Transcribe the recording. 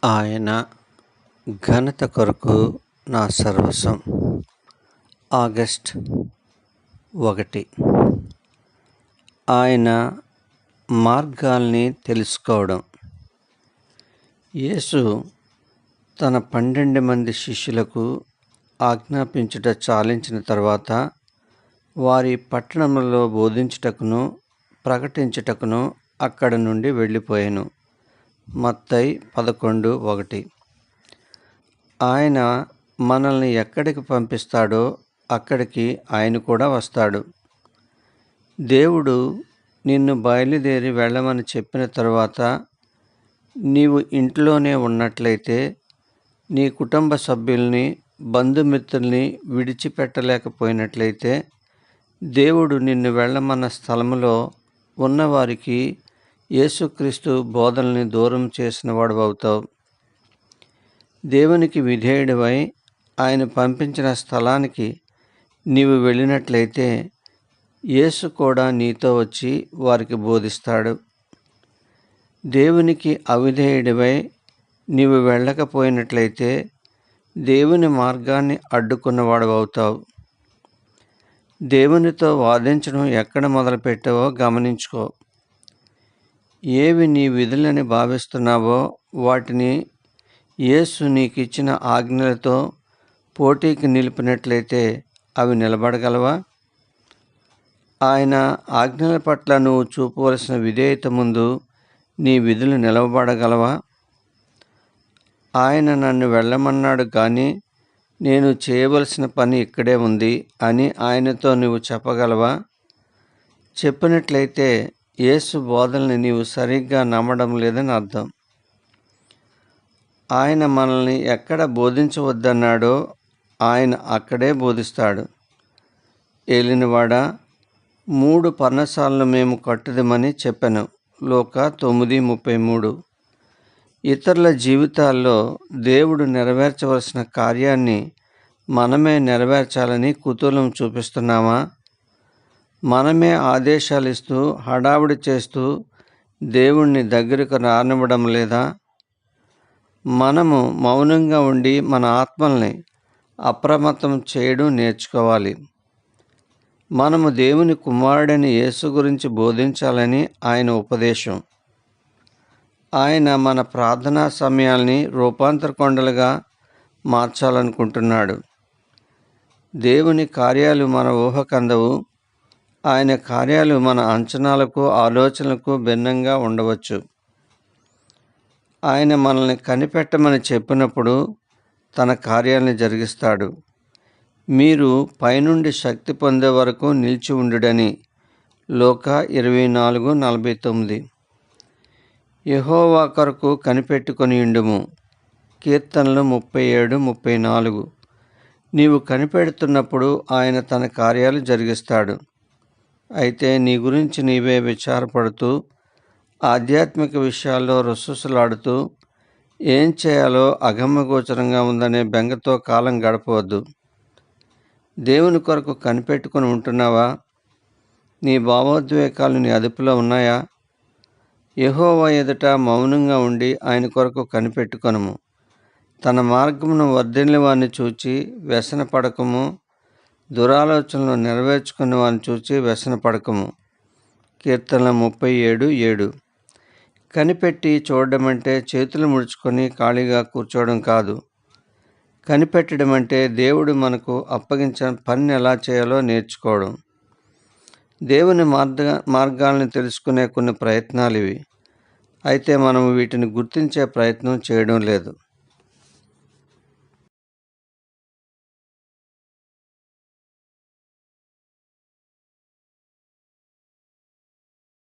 ఆయన ఘనత కొరకు నా సర్వస్వం. ఆగస్ట్ 1. ఆయన మార్గాల్ని తెలుసుకోవడం. యేసు తన 12 మంది శిష్యులకు ఆజ్ఞాపించుట చాలించిన తర్వాత వారి పట్టణములలో బోధించుటకును ప్రకటించుటకును అక్కడ నుండి వెళ్ళిపోయాను. మత్తయి 11:1. ఆయన మనల్ని ఎక్కడికి పంపిస్తాడో అక్కడికి ఆయన కూడా వస్తాడు. దేవుడు నిన్ను బయలుదేరి వెళ్ళమని చెప్పిన తరువాత నీవు ఇంట్లోనే ఉన్నట్లయితే నీ కుటుంబ సభ్యుల్ని బంధుమిత్రుల్ని విడిచిపెట్టలేకపోయినట్లయితే దేవుడు నిన్ను వెళ్ళమన్న స్థలములో ఉన్నవారికి యేసుక్రీస్తు బోధనల్ని దూరం చేసిన వాడు అవుతావు. దేవునికి విధేయుడివై ఆయన పంపించిన స్థలానికి నీవు వెళ్ళినట్లయితే యేసు కూడా నీతో వచ్చి వారికి బోధిస్తాడు. దేవునికి అవిధేయుడివై నీవు వెళ్ళకపోయినట్లయితే దేవుని మార్గాన్ని అడ్డుకున్నవాడు అవుతావు. దేవునితో వాదించడం ఎక్కడ మొదలుపెట్టావో గమనించుకో. ఏవి నీ విధులని భావిస్తున్నావో వాటిని యేసు నీకిచ్చిన ఆజ్ఞలతో పోటీకి నిలిపినట్లయితే అవి నిలబడగలవా? ఆయన ఆజ్ఞల పట్ల నువ్వు చూపవలసిన విధేయత ముందు నీ విధులు నిలవబడగలవా? ఆయన నన్ను వెళ్ళమన్నాడు కానీ నేను చేయవలసిన పని ఇక్కడే ఉంది అని ఆయనతో నువ్వు చెప్పగలవా? చెప్పినట్లయితే యేసు బోధనని నీవు సరిగ్గా నమ్మడం లేదని అర్థం. ఆయన మనల్ని ఎక్కడ బోధించవద్దన్నాడో ఆయన అక్కడే బోధిస్తాడు. ఏలినవాడా, 3 పర్ణశాలను మేము కట్టుదమని చెప్పాను. లూకా 9:33. ఇతరుల జీవితాల్లో దేవుడు నెరవేర్చవలసిన కార్యాన్ని మనమే నెరవేర్చాలని కుతూహలం చూపిస్తున్నామా? మనమే ఆదేశాలు ఇస్తూ హడావుడి చేస్తూ దేవుణ్ణి దగ్గరకు రానివ్వడం లేదా? మనము మౌనంగా ఉండి మన ఆత్మల్ని అప్రమత్తం చేయడం నేర్చుకోవాలి. మనము దేవుని కుమారుడైన యేసు గురించి బోధించాలని ఆయన ఉపదేశం. ఆయన మన ప్రార్థనా సమయాల్ని రూపాంతర కొండలుగా మార్చాలనుకుంటున్నాడు. దేవుని కార్యాలు మన ఊహకందవు. ఆయన కార్యాలు మన అంచనాలకు ఆలోచనలకు భిన్నంగా ఉండవచ్చు. ఆయన మనల్ని కనిపెట్టమని చెప్పినప్పుడు తన కార్యాలను జరిగిస్తాడు. మీరు పైనుండి శక్తి పొందే వరకు నిలిచి ఉండుడని. లూకా 24:49. యెహోవా కొరకు కనిపెట్టుకొని ఉండుము. కీర్తనలు 37:34. నీవు కనిపెడుతున్నప్పుడు ఆయన తన కార్యాలు జరిగిస్తాడు. అయితే నీ గురించి నీవే విచారపడుతూ ఆధ్యాత్మిక విషయాల్లో రుసరుసలాడుతూ ఏం చేయాలో అగమ్యగోచరంగా ఉందనే బెంగతో కాలం గడపవద్దు. దేవుని కొరకు కనిపెట్టుకుని ఉంటున్నావా? నీ భావోద్వేగాలు నీ అదుపులో ఉన్నాయా? యెహోవా ఎదుట మౌనంగా ఉండి ఆయన కొరకు కనిపెట్టుకొనుము. తన మార్గమును వర్ధిల్లిన వారిని చూచి వ్యసన పడకము. దురాలోచనలు నెరవేర్చుకున్న వారిని చూచి వ్యసన పడకము. కీర్తనలు 37:7. కనిపెట్టి చూడడం అంటే చేతులు ముడుచుకొని ఖాళీగా కూర్చోవడం కాదు. కనిపెట్టడం అంటే దేవుడు మనకు అప్పగించిన పని ఎలా చేయాలో నేర్చుకోవడం. దేవుని మార్గాలను తెలుసుకునే కొన్ని ప్రయత్నాలు ఇవి. అయితే మనం వీటిని గుర్తించే ప్రయత్నం చేయడం లేదు.